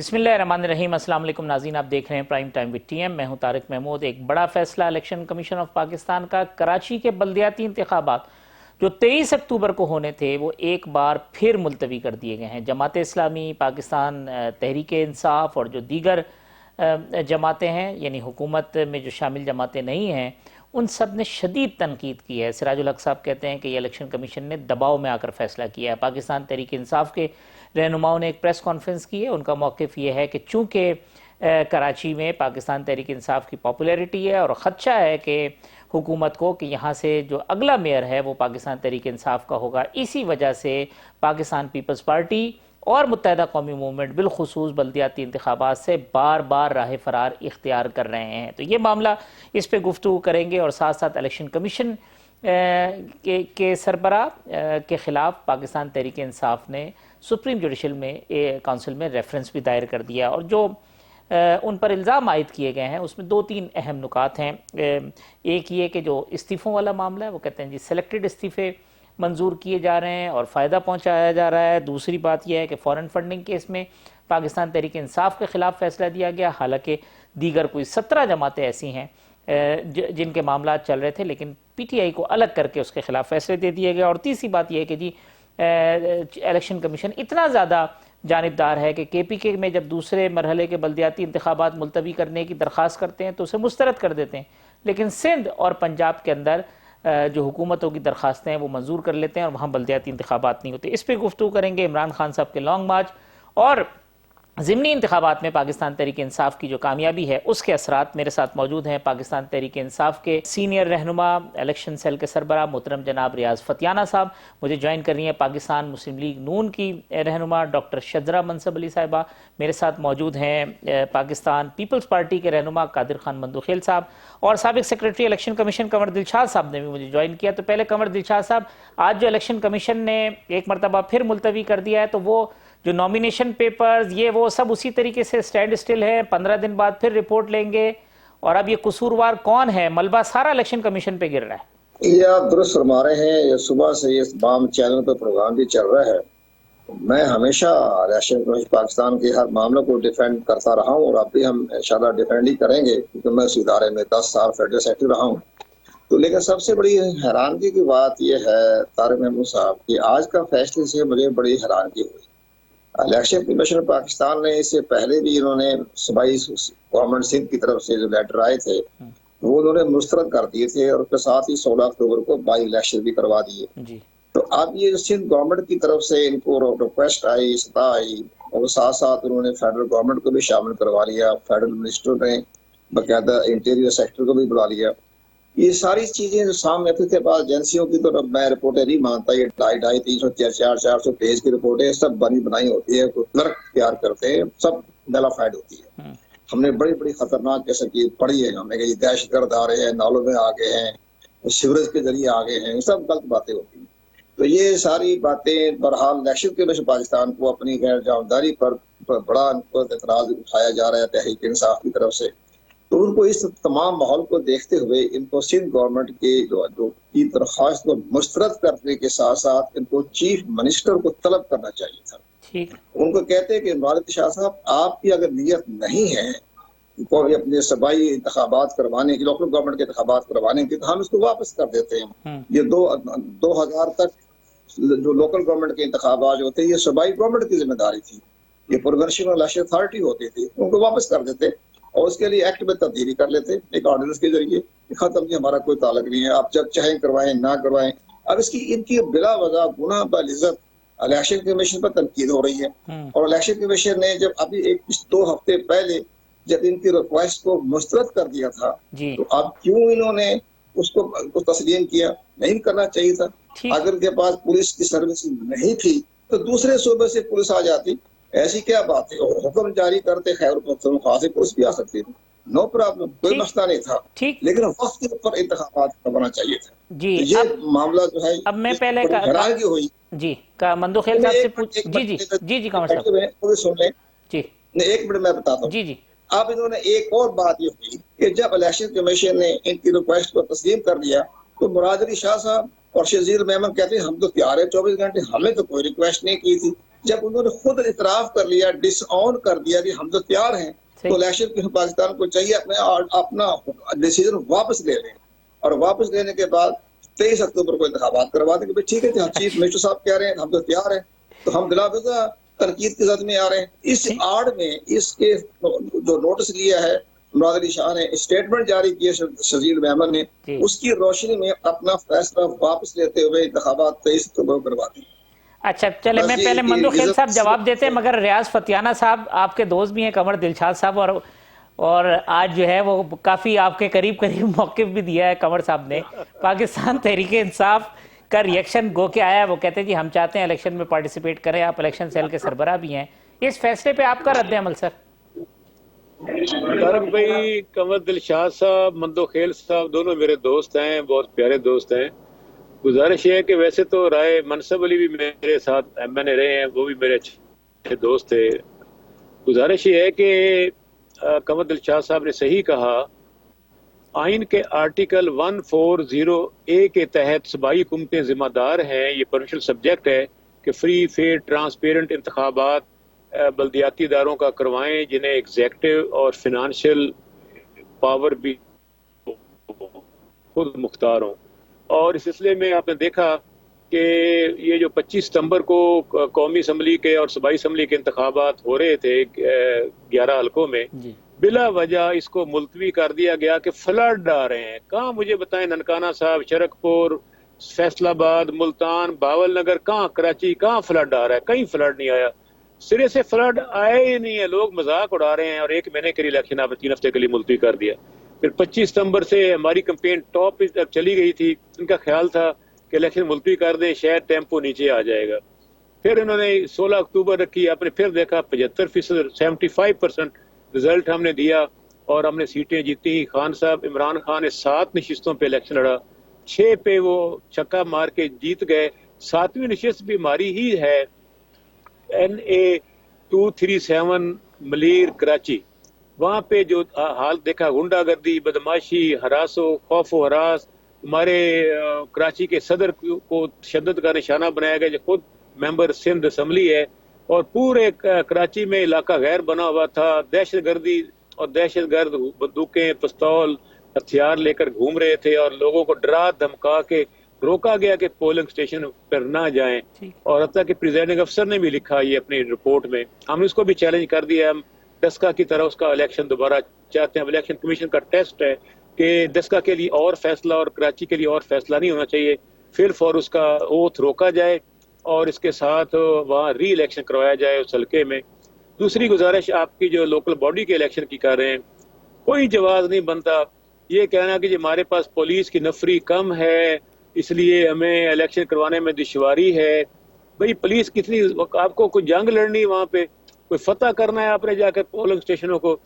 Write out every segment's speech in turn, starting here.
बिस्मिल्लाहिर्रहमानिर्रहीम। अस्सलाम वालेकुम नाज़रीन, आप देख रहे हैं प्राइम टाइम विद टीएम। मैं हूं तारिक महमूद। एक बड़ा फैसला इलेक्शन कमीशन ऑफ पाकिस्तान का। कराची के बल्दियाती इंतखाबात जो 23 अक्टूबर को होने थे वो एक बार फिर मुलतवी कर दिए गए हैं। जमात इस्लामी, पाकिस्तान तहरीक इंसाफ और जो दीगर जमातें हैं, यानी हुकूमत में जो शामिल जमातें नहीं हैं, उन सब ने शदीद तनकीद की है। सिराजुल हक साहब कहते हैं कि ये इलेक्शन कमीशन ने दबाव में आकर फैसला किया है। पाकिस्तान तहरीक इंसाफ के रहनुमाओं ने एक प्रेस कॉन्फ्रेंस की है। उनका मौक़िफ़ ये है कि चूँकि कराची में पाकिस्तान तहरीक इंसाफ की पॉपुलैरिटी है और ख़दशा है कि हुकूमत को कि यहाँ से जो अगला मेयर है वो पाकिस्तान तहरीक इंसाफ का होगा, इसी वजह से पाकिस्तान पीपल्स पार्टी और मुत्तहदा कौमी मूवमेंट बिलखुसूस बल्दियाती इंतखाबात से बार बार राह फरार इख्तियार कर रहे हैं। तो ये मामला, इस पर गुफ्तगू करेंगे और साथ साथ इलेक्शन कमीशन के सरबराह के ख़िलाफ़ पाकिस्तान तहरीक इंसाफ ने सुप्रीम जुडिशल में काउंसिल में रेफरेंस भी दायर कर दिया और जो उन पर इल्ज़ाम आयद किए गए हैं उसमें दो तीन अहम नुकात हैं। एक ये कि जो इस्तीफ़ों वाला मामला है, वो कहते हैं जी सेलेक्टेड इस्तीफ़े मंजूर किए जा रहे हैं और फ़ायदा पहुंचाया जा रहा है। दूसरी बात यह है कि फ़ॉरेन फंडिंग केस में पाकिस्तान तहरीक इंसाफ के ख़िलाफ़ फ़ैसला दिया गया, हालांकि दीगर कोई 17 जमातें ऐसी हैं जिनके मामला चल रहे थे, लेकिन PTI को अलग करके उसके ख़िलाफ़ फ़ैसले दे दिए गए। और तीसरी बात यह है कि जी इलेक्शन कमीशन इतना ज़्यादा जानिबदार है कि KPK में जब दूसरे मरहले के बल्दियाती इंतखाबात मुलतवी करने की दरख्वास्त करते हैं तो उसे मुस्तरद कर देते हैं, लेकिन सिंध और पंजाब के अंदर जो हुकूमतों की दरख्वास्तें हैं वो मंजूर कर लेते हैं और वहाँ बल्दियाती इंतखाबात नहीं होते। इस पर गुफ्तगू करेंगे। इमरान खान साहब के लॉन्ग मार्च और ज़िमनी इंतखाबात में पाकिस्तान तहरीक इंसाफ की जो कामयाबी है उसके असरात। मेरे साथ मौजूद हैं पाकिस्तान तहरीक इंसाफ के सीनियर रहनुमा, इलेक्शन सेल के सरबराह मोहतरम जनाब रियाज फतियाना साहब। मुझे ज्वाइन कर रही हैं पाकिस्तान मुस्लिम लीग नून की रहनुमा डॉक्टर शजरा मनसब अली साहिबा। मेरे साथ मौजूद हैं पाकिस्तान पीपल्स पार्टी के रहनुमा कादिर खान मंदुखेल साहब और साबिक secretary election commission Kanwar Dilshad साहब ने भी मुझे ज्वाइन किया। तो पहले कंवर दिलशाद साहब, आज जो इलेक्शन कमीशन ने एक मरतबा फिर मुलतवी कर दिया है, तो वो जो नॉमिनेशन पेपर्स ये वो सब उसी तरीके से स्टैंड स्टिल है, 15 दिन बाद फिर रिपोर्ट लेंगे, और अब ये कसूरवार कौन है, मलबा सारा इलेक्शन कमीशन पे गिर रहा है। ये आप दुरुस्त फरमा रहे हैं। ये सुबह से ये बाम चैनल पर प्रोग्राम भी चल रहा है। मैं हमेशा इलेक्शन कमीशन पाकिस्तान के हर मामले को डिफेंड करता रहा हूँ और अब भी हम इंशाल्लाह डिफेंड ही करेंगे, क्योंकि मैं उस इदारे में 10 साल फेडरल सेक्रेटरी रहा हूँ। तो लेकिन सबसे बड़ी हैरानगी की बात यह है तारिक महमूद साहब कि आज का फैसले से मुझे बड़ी हैरानगी हुई। इलेक्शन कमीशन पाकिस्तान ने इससे पहले भी इन्होंने सूबाई गवर्नमेंट सिंध की तरफ से जो लेटर आए थे वो उन्होंने मुस्तरद कर दिए थे और उसके साथ ही 16 अक्टूबर को बाई इलेक्शन भी करवा दिए। तो अब ये सिंध गवर्नमेंट की तरफ से इनको रिक्वेस्ट आई, सता आई, और साथ साथ उन्होंने फेडरल गवर्नमेंट को भी शामिल करवा लिया। फेडरल मिनिस्टर ने बाकायदा इंटीरियर सेक्टर को भी बुला लिया। ये सारी चीजें जो सामने के पास एजेंसियों की, तो मैं रिपोर्टें नहीं मानता। ये 250, 300, 400 पेज की रिपोर्टें सब बनी बनाई होती है, क्लर्क तैयार करते हैं, सब नलाफाइड होती है। हमने बड़ी बड़ी खतरनाक किस्म की पढ़ी है, हमने कहा दहशतगर्द आ रहे हैं, नालों में आ गए हैं, सीवरेज के जरिए आ गए हैं, सब गलत बातें होती हैं। तो ये सारी बातें बहरहाल इलेक्शन कमीशन पाकिस्तान को अपनी गैर जवाबदारी पर बड़ा एतराज उठाया जा रहा है तहरीक इंसाफ की तरफ से। तो उनको इस तमाम माहौल को देखते हुए इनको सिंध गवर्नमेंट के जो की दरख्वास्त को मुस्तरद करने के साथ साथ इनको चीफ मिनिस्टर को तलब करना चाहिए था। ठीक, उनको कहते हैं कि इमरान शाह साहब, आपकी अगर नीयत नहीं है कोई अपने सूबाई इंतखाबात करवाने की, लोकल गवर्नमेंट के इंतखाबात करवाने की, तो हम इसको वापस कर देते हैं। ये 2000 तक जो लोकल गवर्नमेंट के इंतखाबात होते हैं ये सूबाई गवर्नमेंट की जिम्मेदारी थी, ये प्रोविंशियल इलेक्शन अथॉरिटी होती थी, उनको वापस कर देते और उसके लिए एक्ट में तब्दीली कर लेते एक ऑर्डिनेंस के जरिए। खत्म, जी हमारा कोई ताल्लुक नहीं है, आप जब चाहें करवाएं ना करवाएं। अब इसकी इनकी बिला वजह गुनाह बल इज्जत इलेक्शन कमीशन पर तनकीद हो रही है। और इलेक्शन कमीशन ने जब अभी 2 हफ्ते पहले जब इनकी रिक्वेस्ट को मुस्तरद कर दिया था, तो अब क्यों इन्होंने उसको तस्लीम किया? नहीं करना चाहिए था। अगर इनके पास पुलिस की सर्विस नहीं थी तो दूसरे सूबे से पुलिस आ जाती, ऐसी क्या बात है? हुक्म जारी करते खैर पुलिस भी आ सकती थी, नो प्रॉब्लम, कोई मसला नहीं था। लेकिन वक्त के ऊपर इंतखाबात करवाना चाहिए था जी। तो ये मामला जो है, अब मैं पहले हैरानगी हुई जी का मंदुखेल साहब से पूछ। जी कामर साहब सुन लें जी, एक मिनट मैं बताता हूँ जी। अब इन्होंने एक और बात ये हुई कि जब इलेक्शन कमीशन ने इनकी रिक्वेस्ट को तस्लीम कर लिया तो मुराद अली शाह साहब और शजीर मेमन कहते हैं हम तो तैयार है 24 घंटे, हमें तो कोई रिक्वेस्ट नहीं की थी। जब उन्होंने खुद इतराफ कर लिया, डिसऑन कर दिया कि हम तो तैयार हैं, तो इलेक्शन कमीशन पाकिस्तान को चाहिए अपना डिसीजन वापस ले लें, और वापस लेने के बाद 23 अक्टूबर को इंतखाबात करवा देंगे। ठीक है, चीफ मिनिस्टर साहब कह रहे हैं हम तो तैयार हैं, तो हम बिलावजा तनकीद के साथ में आ रहे हैं। इस आड़ में इसके जो नोटिस लिया है मुराद अली शाह ने, स्टेटमेंट जारी किए शजील मेमन ने, उसकी रोशनी में अपना फैसला वापस लेते हुए इंतखाबात 23 अक्टूबर को करवा दें। अच्छा, चले मैं पहले मंदोखेल साहब जवाब देते हैं, मगर रियाज फतियाना साहब आपके दोस्त भी हैं, कमर दिलशाद साहब, और आज जो है वो काफ़ी आपके करीब मौक़िफ़ भी दिया है कमर साहब ने। पाकिस्तान तहरीक इंसाफ का रिएक्शन गो के आया है, वो कहते हैं जी हम चाहते हैं इलेक्शन में पार्टिसिपेट करें, आप इलेक्शन सेल के सरबराह भी हैं, इस फैसले पे आपका रद्द अमल सर? तारक भाई, कमर दिलशाद साहब, मंदोखेल साहब दोनों मेरे दोस्त हैं, बहुत प्यारे दोस्त हैं। गुजारिश है कि वैसे तो राय मनसब अली भी मेरे साथ MNA रहे हैं, वो भी मेरे अच्छे दोस्त थे। गुजारिश ये है कि कमर दिलशाद साहब ने सही कहा, आइन के आर्टिकल 140A के तहत सूबाई हुकूमतें जिम्मेदार हैं, ये परमिशन सब्जेक्ट है कि फ्री फेयर ट्रांसपेरेंट इंतखाबात बल्दियाती इदारों का करवाएं, जिन्हें एग्जेक्टिव और फिनंशियल पावर भी खुद मुख्तार हों। और इस सिलसिले में आपने देखा कि ये जो 25 सितंबर को कौमी असम्बली के और सूबाई असम्बली के इंतखाबात हो रहे थे 11 हलकों में, बिला वजह इसको मुलतवी कर दिया गया कि फ्लड आ रहे हैं। कहाँ मुझे बताएं, ननकाना साहब, शरकपुर, फैसलाबाद, मुल्तान, बावल नगर, कहाँ कराची, कहाँ फ्लड आ रहा है? कहीं फ्लड नहीं आया, सिरे से फ्लड आए ही नहीं है, लोग मजाक उड़ा रहे हैं। और 1 महीने के लिए इलेक्शन आपने 3 हफ्ते के लिए मुलतवी कर दिया। फिर 25 सितंबर से हमारी कैंपेन टॉप तक चली गई थी, इनका ख्याल था कि इलेक्शन मुलतवी कर दें, शायद टेम्पो नीचे आ जाएगा। फिर इन्होंने 16 अक्टूबर रखी, आपने फिर देखा 75%, 75% रिजल्ट हमने दिया और हमने सीटें जीती। खान साहब, इमरान खान ने 7 नशिस्तों पे इलेक्शन लड़ा, 6 पे वो छक्का मार के जीत गए। 7वीं नशिस्त भी हमारी ही है, NA 237 मलीर कराची। वहाँ पे जो हाल देखा, गुंडागर्दी, बदमाशी, हरासो, खौफो हरास, हमारे कराची के सदर को तशद्दुद का निशाना बनाया गया, जो खुद मेंबर सिंध असम्बली है, और पूरे कराची में इलाका गैर बना हुआ था। दहशतगर्दी और दहशतगर्द बंदूकें, पिस्तौल, हथियार लेकर घूम रहे थे और लोगों को डरा धमका के रोका गया कि पोलिंग स्टेशन पर ना जाएं। और अब तक प्रिजाइडिंग अफसर ने भी लिखा ये अपनी रिपोर्ट में, हमने उसको भी चैलेंज कर दिया। हम दस्का की तरह उसका इलेक्शन दोबारा चाहते हैं। इलेक्शन कमीशन का टेस्ट है कि दस्का के लिए और फैसला और कराची के लिए और फैसला नहीं होना चाहिए, फिर फॉर उसका ओथ रोका जाए और इसके साथ वहाँ री इलेक्शन करवाया जाए उस हल्के में। दूसरी गुजारिश आपकी जो लोकल बॉडी के इलेक्शन की कर रहे हैं, कोई जवाब नहीं बनता। ये कहना कि हमारे पास पुलिस की नफरी कम है इसलिए हमें इलेक्शन करवाने में दुश्वारी है। भाई पुलिस कितनी, आपको कोई जंग लड़नी, वहाँ पे कोई फतह करना है आपने जाकर पोलिंग स्टेशनों को,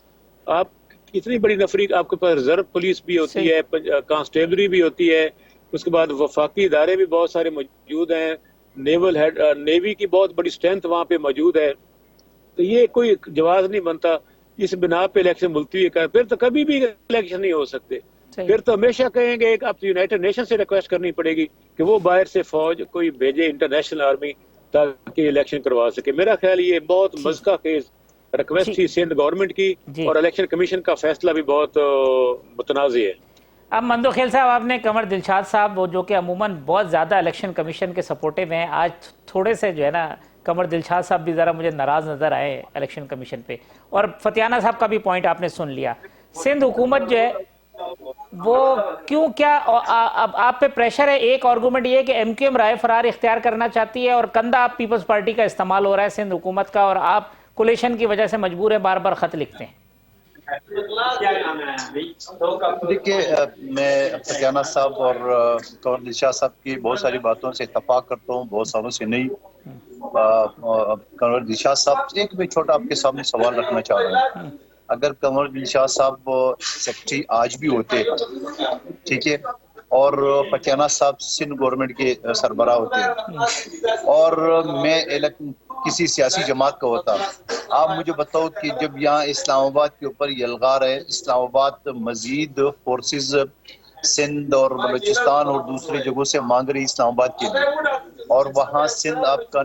आप इतनी बड़ी नफरी, आपके पास रिजर्व पुलिस भी होती है, कांस्टेबलरी भी होती है, उसके बाद वफाकी इदारे भी बहुत सारे मौजूद हैं, नेवल हेड, नेवी की बहुत बड़ी स्ट्रेंथ वहाँ पे मौजूद है। तो ये कोई जवाब नहीं बनता, इस बिना पे इलेक्शन मुलतवी कर, फिर तो कभी भी इलेक्शन नहीं हो सकते। फिर तो हमेशा कहेंगे आप यूनाइटेड नेशन से रिक्वेस्ट करनी पड़ेगी कि वो बाहर से फौज कोई भेजे, इंटरनेशनल आर्मी, ताकि इलेक्शन करवा सके। मेरा ख्याल ये बहुत मज़का केस रिक्वेस्ट थी सिंध गवर्नमेंट की, और इलेक्शन कमीशन का फैसला भी बहुत मुतनाज़ी है। अब मंदोखेल साहब, आपने कमर दिलशाद साहब, वो जो कि अमूमन बहुत ज़्यादा इलेक्शन कमीशन के सपोर्टिव हैं, आज थोड़े से जो है ना कमर दिलशाद साहब भी ज़रा मुझे नाराज़ नज़र आए इलेक्शन कमीशन पे, और फतियाना साहब का भी पॉइंट आपने सुन लिया। सिंध हुकूमत जो है वो क्यों, क्या अब आप पे प्रेशर है? एक आर्गूमेंट ये है कि MQM राय फरार इख्तियार करना चाहती है और कंधा आप पीपल्स पार्टी का इस्तेमाल हो रहा है सिंध हुकूमत का, और आप कोलेशन की वजह से मजबूर है, बार बार खत लिखते हैं। देखिए, मैं फतियाना साहब और कमर दिलशाद साहब की बहुत सारी बातों से इत्तफाक करता हूँ, बहुत सालों से नहीं। कमर दिलशाद साहब, एक मैं छोटा आपके सामने सवाल रखना चाह रहा हूँ। अगर कमर दिलशाद साहब सेक्रेटरी आज भी होते, ठीक है, और फतियाना साहब सिंध गवर्नमेंट के सरबराह होते, और मैं किसी सियासी जमात का होता, आप मुझे बताओ कि जब यहाँ इस्लामाबाद के ऊपर यलगार है, इस्लामाबाद मजीद फोर्सेस सिंध और बलूचिस्तान और दूसरी जगहों से मांग रही इस्लामाबाद के लिए, और वहाँ सिंध आपका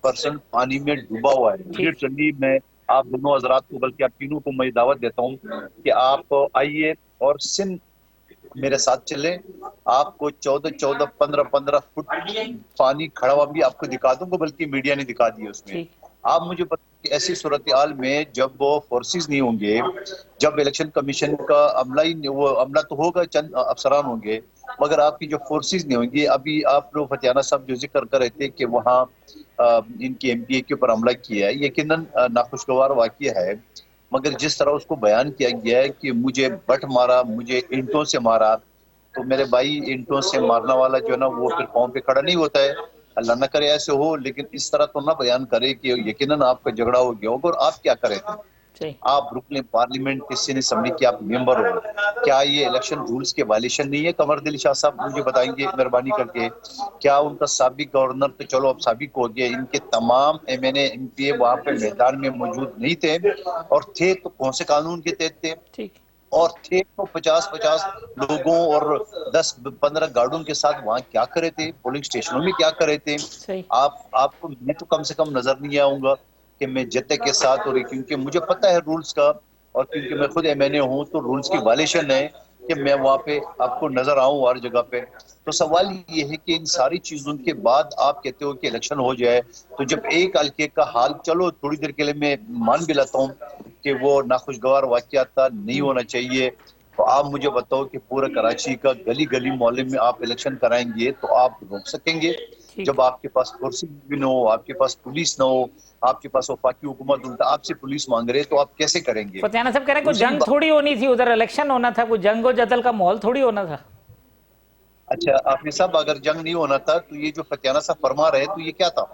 50% पानी में डूबा हुआ है। लिटरली मैं आप दोनों हजरात को, बल्कि आप तीनों को मैं दावत देता हूँ कि आप आइए और सिंध मेरे साथ चले। आपको 14-14, 15-15 फुट पानी खड़ा हुआ भी आपको दिखा दूंगा, बल्कि मीडिया ने दिखा दिया उसमें। आप मुझे पता कि ऐसी सूरत हाल में जब वो फोर्सेस नहीं होंगे, जब इलेक्शन कमीशन का अमला तो होगा, चंद अफसरान होंगे, मगर आपकी जो फोर्सेस नहीं होंगी। अभी आप लोग फतियाना साहब जो जिक्र कर रहे थे कि वहाँ इनकी एमपीए के ऊपर हमला किया है, यकीनन नाखुशगवार वाकया है, मगर जिस तरह उसको बयान किया गया है कि मुझे बट मारा, मुझे ईंटों से मारा, तो मेरे भाई ईंटों से मारने वाला जो है ना वो फिर पाँव पे खड़ा नहीं होता है। अल्लाह ना करे ऐसे हो, लेकिन इस तरह तो ना बयान करे कि यकीनन आपका झगड़ा हो गया होगा और आप क्या करें थे। आप रुकने पार्लियामेंट की सीनियर असेंबली के आप मेंबर हो, क्या ये इलेक्शन रूल्स के वायलेशन नहीं है? कमर दिल शाह साहब मुझे बताएंगे मेहरबानी करके। क्या उनका साबिक गवर्नर तो चलो अब साबिक हो गया, इनके तमाम एमएनए एमपीए वहां पे मैदान में मौजूद नहीं थे, और थे तो कौन से कानून के तहत थे? और थे तो 50-50 लोगों और 10-15 गार्डों के साथ वहां क्या करे थे? पोलिंग स्टेशनों में क्या करे थे? आपको मैं तो कम से कम नजर नहीं आऊंगा कि मैं जत्थे के साथ, और क्योंकि मुझे पता है रूल्स का, और क्योंकि मैं खुद एमएनए हूं तो रूल्स की वायलेशन है कि मैं वहां पे आपको नजर आऊं हर जगह पे। तो सवाल ये है कि इन सारी चीजों के बाद आप कहते हो कि इलेक्शन हो जाए, तो जब एक हल्के का हाल, चलो थोड़ी देर के लिए मैं मान भी लेता हूँ कि वो नाखुशगवार वाकया था, नहीं होना चाहिए, तो आप मुझे बताओ कि पूरा कराची का गली गली मोहल्ले में आप इलेक्शन कराएंगे तो आप रोक सकेंगे? जब आपके पास कुर्सी भी न हो, आपके पास पुलिस न हो, आपके पास वफाकी हुकूमत उल्टा आपसे पुलिस मांग रहे, तो आप कैसे करेंगे? फतियाना साहब कह रहे हैं कोई जंग थोड़ी होनी थी, उधर इलेक्शन होना था, कोई जंग और जदल का माहौल थोड़ी होना था। अच्छा आपने साहब, अगर जंग नहीं होना था तो ये जो फतियाना साहब फरमा रहे तो ये क्या था?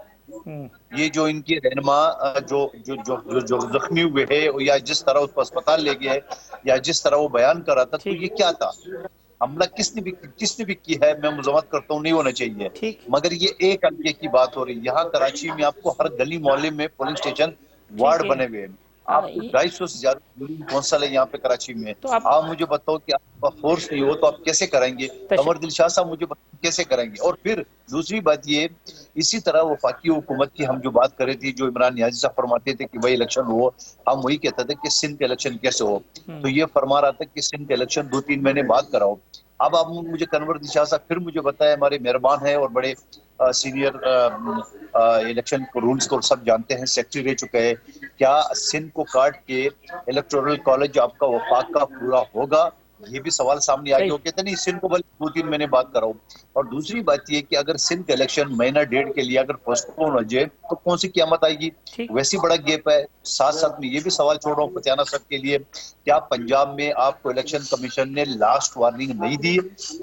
ये जो इनके रहनुमा जो जो जो जो, जो जख्मी हुए है, या जिस तरह उसको अस्पताल ले गया है, या जिस तरह वो बयान कर रहा था, तो ये क्या था? हमला किसने भी की है, मैं मुजम्मत करता हूँ नहीं होना चाहिए, मगर ये एक हल्के की बात हो रही है। यहाँ कराची में आपको हर गली मोहल्ले में पोलिंग स्टेशन वार्ड बने हुए हैं, आपको 250 से ज्यादा कौंसल है यहाँ पे कराची में। तो आप मुझे बताओ कि आपका फोर्स नहीं हो तो आप कैसे करेंगे? कमर दिल शाह साहब मुझे बताओ कैसे करेंगे? और फिर दूसरी बात ये, इसी तरह वफाकी हुकूमत की हम जो बात कर रहे थे, जो इमरान नियाजी साहब फरमाते थे कि भाई इलेक्शन हो, हम वही कहते थे कि सिंध का इलेक्शन कैसे हो, तो ये फरमा रहा था कि सिंध का इलेक्शन 2-3 महीने बाद कराओ। अब आप मुझे कन्वर दिल शाह साहब फिर मुझे बताया, हमारे मेहरबान है और बड़े सीनियर इलेक्शन रूल्स को सब जानते हैं, सेक्रेटरी रह चुके हैं, क्या सिंध को काट के इलेक्टोरल कॉलेज आपका वफाक का पूरा होगा? ये भी सवाल सामने आ गया। कहते नहीं सिंध को बल्कि 2-3 महीने बाद कराओ। और दूसरी बात ये कि अगर सिंध का इलेक्शन महीना डेढ़ के लिए अगर पोस्टपोन हो जाए तो कौन सी क़यामत आएगी? वैसे बड़ा गैप है। साथ साथ में ये भी सवाल छोड़ रहा हूँ फतियाना साहब के लिए, क्या पंजाब में आपको इलेक्शन कमीशन ने लास्ट वार्निंग नहीं दी?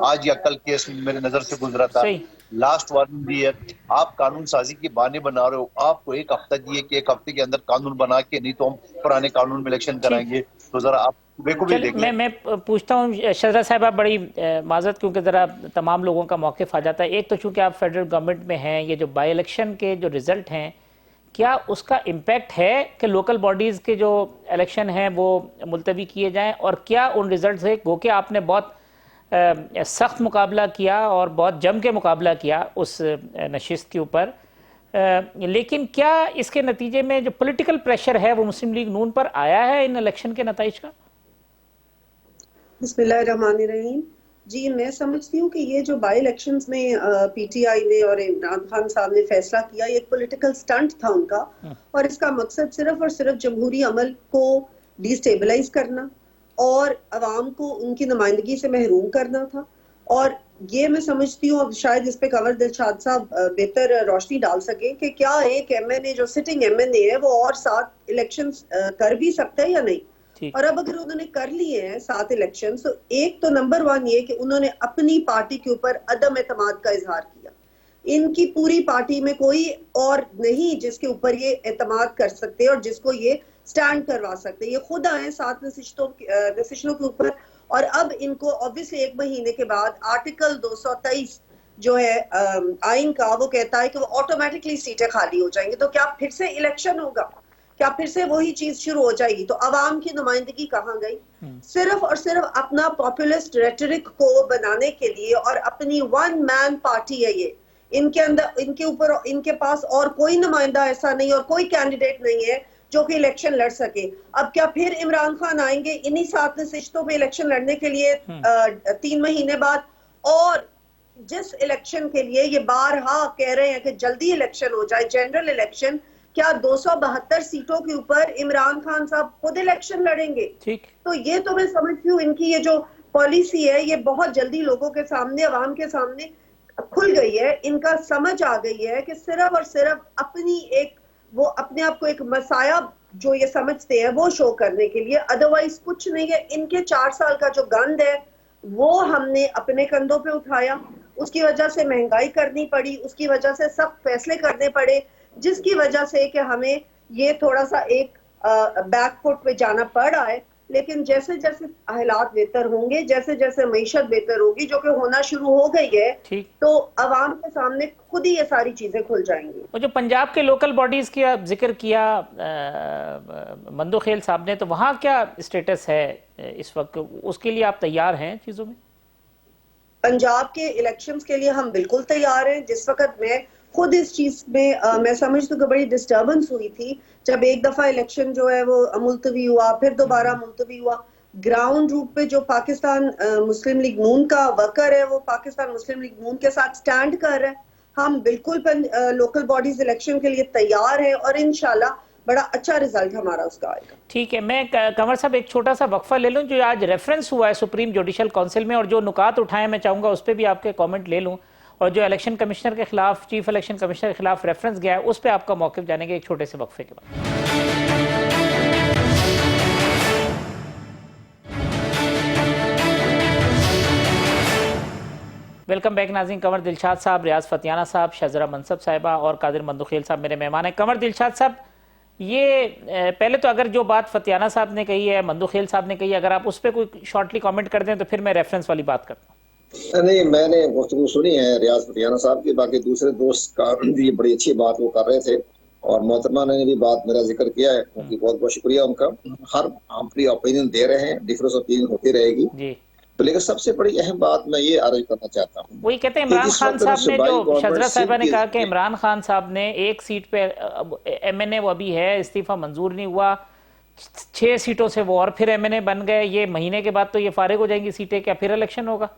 आज या कल केस मेरे नजर से गुजरा था, लास्ट वार्निंग दी है। आप कानून साजी के बहाने बना रहे हो, आपको एक हफ्ता दिए कि एक हफ्ते के अंदर कानून बना के, नहीं तो हम पुराने कानून में इलेक्शन कराएंगे। तो जरा आप मैं पूछता हूँ शजरा साहब, आप बड़ी माजरत क्योंकि ज़रा तमाम लोगों का मौक़िफ़ आ जाता है। एक तो चूँकि आप फेडरल गवर्नमेंट में हैं, ये जो बाई इलेक्शन के जो रिज़ल्ट हैं, क्या उसका इम्पैक्ट है कि लोकल बॉडीज़ के जो इलेक्शन हैं वो मुलतवी किए जाएँ? और क्या उन रिज़ल्ट से, गो कि आपने बहुत सख्त मुकाबला किया और बहुत जम के मुकाबला किया उस नशिस्त के ऊपर, लेकिन क्या इसके नतीजे में जो पॉलिटिकल प्रेशर है वो मुस्लिम लीग नून पर आया है इन इलेक्शन के नतीजे का? बिस्मिल्लाहिर्रहमानिर्रहीम। जी, मैं समझती हूँ कि ये जो बाई इलेक्शंस में पीटीआई ने और इमरान खान साहब ने फैसला किया, ये एक पॉलिटिकल स्टंट था उनका, और इसका मकसद सिर्फ और सिर्फ जमहूरी अमल को डिस्टेबलाइज करना और अवाम को उनकी नुमाइंदगी से महरूम करना था। और ये मैं समझती हूँ, शायद इस पे कंवर दिलशाद साहब बेहतर रोशनी डाल सके कि क्या एक एमएनए जो सिटिंग एमएनए है वो और 7 इलेक्शन कर भी सकता है या नहीं। और अब अगर उन्होंने कर लिए हैं 7 इलेक्शन, तो एक तो नंबर 1 ये कि उन्होंने अपनी पार्टी के ऊपर अदम एतमाद का इजहार किया। इनकी पूरी पार्टी में कोई और नहीं जिसके ऊपर ये एतमाद कर सकते और जिसको ये स्टैंड करवा सकते। ये खुद आए 7 नशिस्तों के ऊपर, और अब इनको ऑब्वियसली 1 महीने के बाद आर्टिकल 223 जो है आइन का, वो कहता है कि वो ऑटोमेटिकली सीटें खाली हो जाएंगी। तो क्या फिर से इलेक्शन होगा? क्या फिर से वही चीज शुरू हो जाएगी? तो अवाम की नुमाइंदगी कहाँ गई? सिर्फ और सिर्फ अपना पॉपुलिस्ट रेटरिक को बनाने के लिए, और अपनी 1 मैन पार्टी है ये, इनके अंदर, इनके ऊपर, इनके पास और कोई नुमाइंदा ऐसा नहीं और कोई कैंडिडेट नहीं है जो कि इलेक्शन लड़ सके। अब क्या फिर इमरान खान आएंगे इन्हीं 7 नशिस्तों पे इलेक्शन लड़ने के लिए 3 महीने बाद? और जिस इलेक्शन के लिए ये बारहा कह रहे हैं कि जल्दी इलेक्शन हो जाए, जनरल इलेक्शन, क्या 272 सीटों के ऊपर इमरान खान साहब खुद इलेक्शन लड़ेंगे? ठीक। तो ये तो मैं समझती हूँ इनकी ये जो पॉलिसी है ये बहुत जल्दी लोगों के सामने, अवाम के सामने खुल गई है। इनका समझ आ गई है कि सिर्फ और सिर्फ अपनी एक, वो अपने आप को एक मसाया जो ये समझते हैं वो शो करने के लिए, अदरवाइज कुछ नहीं है। इनके 4 साल का जो गंद है वो हमने अपने कंधों पे उठाया, उसकी वजह से महंगाई करनी पड़ी, उसकी वजह से सब फैसले करने पड़े, जिसकी वजह से कि हमें ये थोड़ा सा एक बैकफुट पे जाना पड़ रहा है। लेकिन जैसे जैसे हालात बेहतर होंगे, जैसे जैसे मईशत बेहतर होगी, जो कि होना शुरू हो गई है, तो अवाम के सामने खुद ही ये सारी चीजें खुल जाएंगी। और जो पंजाब के लोकल बॉडीज की जिक्र किया मंदो खेल साहब ने, तो वहाँ क्या स्टेटस है इस वक्त? उसके लिए आप तैयार हैं चीजों में? पंजाब के इलेक्शंस के लिए हम बिल्कुल तैयार हैं। जिस वक्त मैं खुद इस चीज में मैं समझती हूँ कि बड़ी डिस्टर्बेंस हुई थी जब एक दफा इलेक्शन जो है वो मुलतवी हुआ, फिर दोबारा मुलतवी हुआ। ग्राउंड रूट पे जो पाकिस्तान मुस्लिम लीग नून का वर्कर है वो पाकिस्तान मुस्लिम लीग नून के साथ स्टैंड कर रहा है। हम बिल्कुल लोकल बॉडीज इलेक्शन के लिए तैयार है और इंशाल्लाह बड़ा अच्छा रिजल्ट हमारा उसका आएगा। ठीक है, मैं कंवर साहब एक छोटा सा वक्फा ले लूं। जो आज रेफरेंस हुआ है सुप्रीम जुडिशल काउंसिल में और जो नुकात उठाए, मैं चाहूंगा उस पर भी आपके कमेंट ले लूं। और जो इलेक्शन कमिश्नर के खिलाफ, चीफ इलेक्शन कमिश्नर के खिलाफ रेफरेंस गया है, उस पर आपका मौक़िफ़ जानेंगे एक छोटे से वक्फे के बाद। वेलकम बैक नाज़रीन। कंवर दिलशाद साहब, रियाज फतियाना साहब, शहज़रा मनसब साहिबा और कादिर मंदोखेल साहब मेरे मेहमान हैं। कंवर दिलशाद साहब, ये पहले तो अगर जो बात फतियाना साहब ने कही है, मंदोखेल साहब ने कही, अगर आप उस पर कोई शॉर्टली कमेंट कर दें तो फिर मैं रेफरेंस वाली बात करता हूँ। नहीं, मैंने गुफ्तगू सुनी है रियाज फतियाना साहब की, बाकी दूसरे दोस्त का भी बड़ी अच्छी बात वो कर रहे थे और मोहतरमा ने भी बात मेरा जिक्र किया है, उनकी बहुत बहुत शुक्रिया उनका। हर अपनी ओपिनियन दे रहे हैं, डिफरेंस ओपिनियन होती रहेगी जी। तो लेकिन सबसे बड़ी अहम बात मैं ये अर्ज करना चाहता हूँ, वही कहते हैं इमरान खान साहब ने, जो शहज़रा साहिबा ने कहा कि इमरान खान साहब ने एक सीट पे MNA वो अभी है, इस्तीफा मंजूर नहीं हुआ, 6 सीटों से वो और फिर MNA बन गए, ये महीने के बाद तो ये फारिग हो जाएंगी सीटें, क्या फिर इलेक्शन होगा?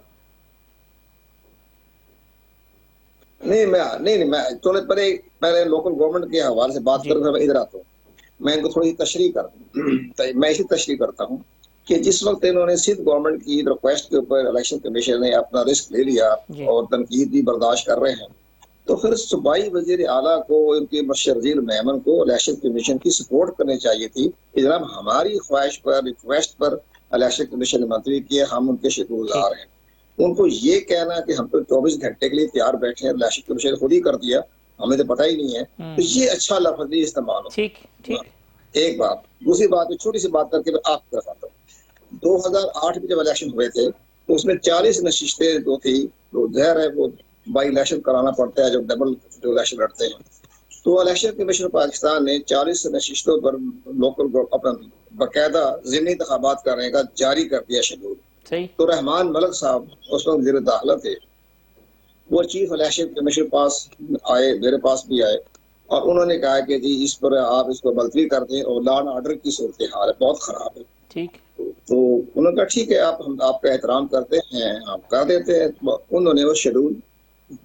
नहीं, मैं थोड़े पहले लोकल गवर्नमेंट के हवाले से बात करूंगा। मैं इधर आता हूँ, मैं इनको थोड़ी तशरीह कर मैं इसी तशरीह करता हूँ कि जिस वक्त इन्होंने सिंध गवर्नमेंट की रिक्वेस्ट के ऊपर इलेक्शन कमीशन ने अपना रिस्क ले लिया और तनकीद भी बर्दाश्त कर रहे हैं, तो फिर सूबाई वजीर आला को, इनके मशरजील मेमन को इलेक्शन कमीशन की सपोर्ट करनी चाहिए थी कि जनाब हमारी ख्वाहिश पर, रिक्वेस्ट पर इलेक्शन कमीशन ने मंतवी किए, हम उनके शुक्रगुजार हैं। उनको ये कहना कि हम तो 24 घंटे के लिए तैयार बैठे हैं, इलेक्शन कमीशन खुद ही कर दिया, हमें तो पता ही नहीं है, तो ये अच्छा लफ्ज़ नहीं इस्तेमाल हो। ठीक। एक बात। दूसरी बात, छोटी सी बात करके मैं आपको बताता हूँ। 2008 में जब इलेक्शन हुए थे तो उसमें 40 नशिस्तें जो थी, तो ज़ाहिर है वो बाई इलेक्शन कराना पड़ता है जब डबल जो इलेक्शन लड़ते हैं। तो इलेक्शन कमीशन पाकिस्तान ने 40 नशिस्तों पर लोकल अपना बाकायदा ज़िमनी इंतखाबात करने का जारी कर दिया शेड्यूल। तो रहमान मलिक साहब उस वक्त वज़ीर दाखिला थे, वो चीफ इलेक्शन कमीशन पास आए, मेरे पास भी आए और उन्होंने कहा कि जी इस पर आप इसको मुलतवी कर दें और लॉ एंड ऑर्डर की सूरत हाल है बहुत खराब है। ठीक। तो उन्होंने कहा ठीक है, हम आपका एहतराम करते हैं, आप कर देते हैं। उन्होंने वो शेड्यूल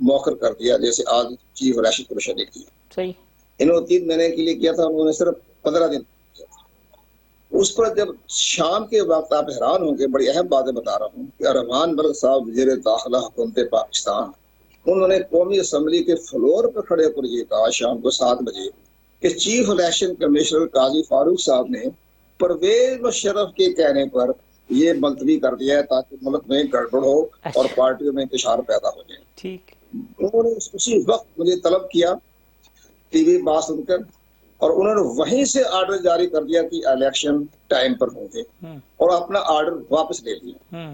मौखर कर दिया, जैसे आज चीफ इलेक्शन कमीशन ने किया। सही। इन्होंने 3 महीने के लिए किया था, उन्होंने सिर्फ 15 दिन किया था। उस पर जब शाम के वक्त, आप हैरान होंगे, बड़ी अहम बातें बता रहा हूँ कि रहमान मलिक साहब वज़ीर दाखिला हुकूमत पाकिस्तान, उन्होंने कौमी असम्बली के फ्लोर पर खड़े होकर ये कहा शाम को 7 बजे कि चीफ इलेक्शन कमिश्नर काजी फारूक साहब ने परवेज मुशर्रफ के कहने पर ये मुलतवी कर दिया है ताकि मुल्क में गड़बड़ हो और पार्टियों में इंतशार पैदा हो जाए। ठीक। उन्होंने उसी वक्त मुझे तलब किया टीवी बात सुनकर और उन्होंने वहीं से ऑर्डर जारी कर दिया कि इलेक्शन टाइम पर होंगे और अपना ऑर्डर वापस ले लिया।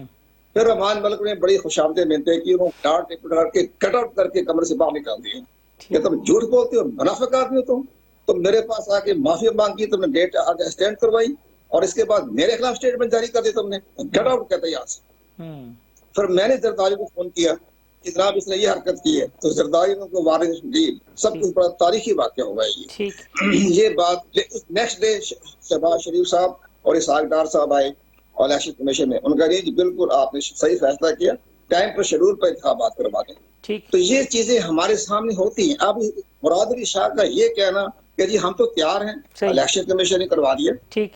फिर रहमान मलिक ने बड़ी खुशामदीद मिलते कि उन्होंने डांट के कट आउट करके कमरे से बाहर निकाल दिए कि तुम झूठ बोलते हो, मुनाफिक आदमी हो तुम मेरे पास आके माफी मांगी, तुमने डेट आगे स्टैंड करवाई और इसके बाद मेरे खिलाफ स्टेटमेंट जारी कर दी तुमने, गेट आउट कहते यहाँ से। फिर मैंने जरदारी को फोन किया कि जनाब इसने ये हरकत की है तो जरदारी ने उनको वारंट दी। सब कुछ बड़ा तारीखी वाक़या होगा ये बात। नेक्स्ट डे शहबाज शरीफ साहब और इसहाक डार साहब आए और इलेक्शन कमीशन में, उनका जी बिल्कुल आपने सही फैसला किया, टाइम पर शेड्यूल पर इंतखाबात करवा दें। तो ये चीजें हमारे सामने होती हैं। अब मुराद अली शाह का ये कहना कि जी हम तो तैयार हैं, इलेक्शन कमीशन ने करवा दिया,